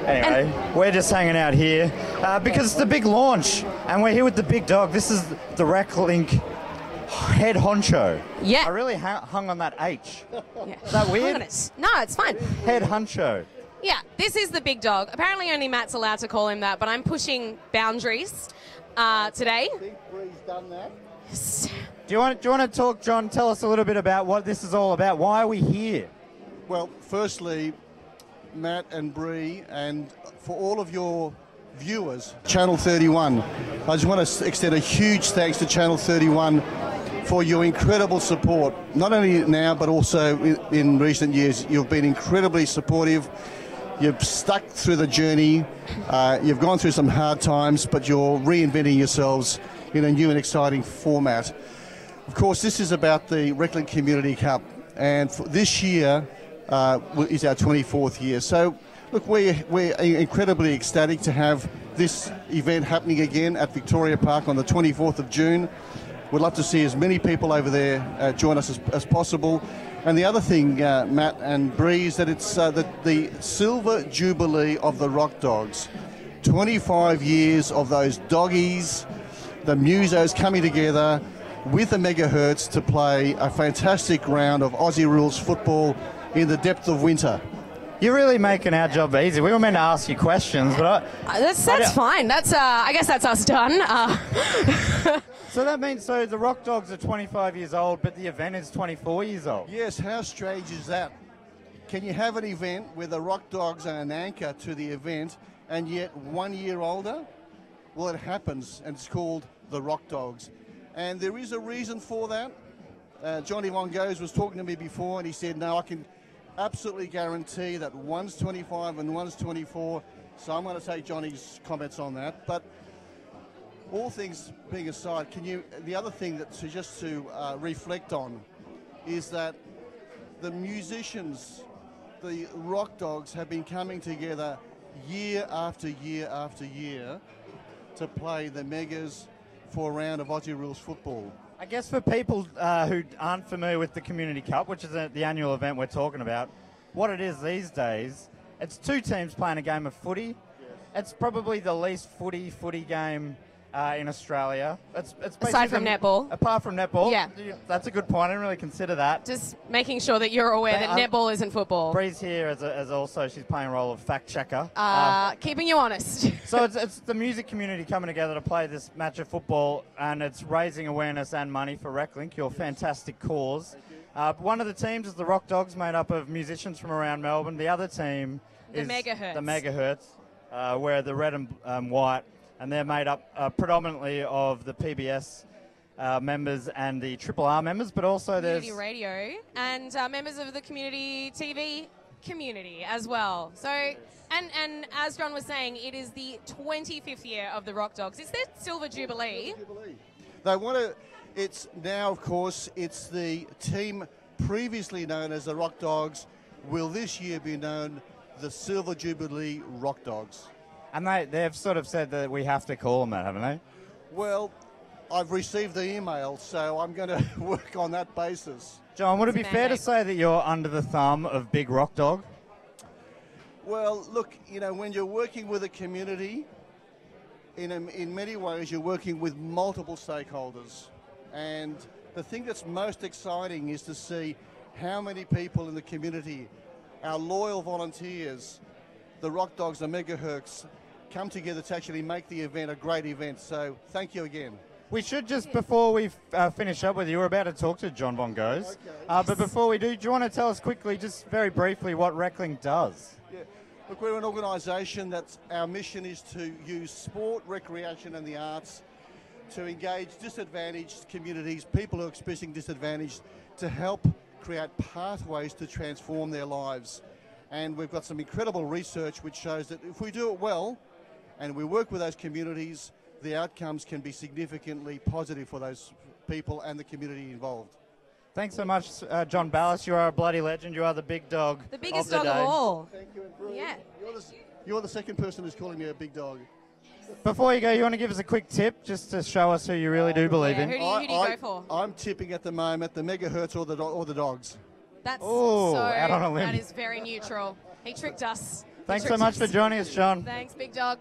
Anyway, we're just hanging out here because it's the big launch, and we're here with the big dog. This is the Reclink head honcho. Yeah. I really hung on that H. Yeah. Is that weird? Hang on it. No, it's fine. Head honcho. Yeah, this is the big dog. Apparently only Matt's allowed to call him that, but I'm pushing boundaries today. I think Bree's done that. Do you want to talk, John? Tell us a little bit about what this is all about. Why are we here? Well, firstly, Matt and Bree, and for all of your viewers, Channel 31, I just want to extend a huge thanks to Channel 31 for your incredible support. Not only now, but also in recent years. You've been incredibly supportive. You've stuck through the journey. You've gone through some hard times, but you're reinventing yourselves in a new and exciting format. Of course, this is about the Reclink Community Cup, and this year is our 24th year. So, look, we're incredibly ecstatic to have this event happening again at Victoria Park on the 24th of June. We'd love to see as many people over there join us as possible. And the other thing, Matt and Bree, is that it's the Silver Jubilee of the Rock Dogs. 25 years of those doggies, the musos coming together with the megahertz to play a fantastic round of Aussie rules football in the depth of winter. You're really making our job easy. We were meant to ask you questions, but that's fine. I guess that's us done. So that means the Rock Dogs are 25 years old, but the event is 24 years old. Yes, how strange is that? Can you have an event where the Rock Dogs are an anchor to the event and yet 1 year older? Well, it happens, and it's called the Rock Dogs. And there is a reason for that. Johnny Wongos was talking to me before, and he said, no, I can absolutely guarantee that one's 25 and one's 24. So I'm going to take Johnny's comments on that. But all things being aside, the other thing that just to reflect on is that the musicians, the Rock Dogs, have been coming together year after year after year to play the Megas for a round of Aussie rules football. I guess for people who aren't familiar with the Community Cup, which is the annual event we're talking about, what it is these days, it's two teams playing a game of footy. Yes. It's probably the least footy game in Australia. It's aside from netball. Apart from netball. Yeah. That's a good point. I didn't really consider that. Just making sure that you're aware that netball isn't football. Bree's here as also, she's playing a role of fact checker. Keeping you honest. So it's the music community coming together to play this match of football, and it's raising awareness and money for Reclink, your fantastic cause. One of the teams is the Rock Dogs, made up of musicians from around Melbourne. The other team is the Megahertz, where the red and white, and they're made up predominantly of the PBS members and the Triple R members, but also Community Radio and members of the community TV community as well. So, and as John was saying, it is the 25th year of the Rock Dogs. It's their Silver Jubilee. They want to. It's now, of course, it's the team previously known as the Rock Dogs will this year be known the Silver Jubilee Rock Dogs. And they've sort of said that we have to call them that, haven't they? Well, I've received the email, so I'm going to work on that basis. John, would it be fair to say that you're under the thumb of Big Rock Dog? Well, look, when you're working with a community, in many ways you're working with multiple stakeholders. And the thing that's most exciting is to see how many people in the community, our loyal volunteers, the Rock Dogs, the Megahertz, come together to actually make the event a great event. So thank you again. We should just, before we finish up with you, we're about to talk to John Bongos. Okay. But before we do you want to tell us quickly, just very briefly, what Reclink does? Yeah. Look, we're an organisation that our mission is to use sport, recreation and the arts to engage disadvantaged communities, people who are experiencing disadvantage, to help create pathways to transform their lives. And we've got some incredible research which shows that if we do it well and we work with those communities, the outcomes can be significantly positive for those people and the community involved. Thanks so much, John Ballis. You are a bloody legend. You are the big dog. The biggest dog of all. Thank you, and Brew, yeah. You're the second person who's calling me a big dog. Before you go, you want to give us a quick tip just to show us who you really do believe in? Who do you go for? I'm tipping at the moment the Megahertz or the dogs. That's out on a limb. That is very neutral. He tricked us. Thanks so much for joining us, John. Thanks, big dog.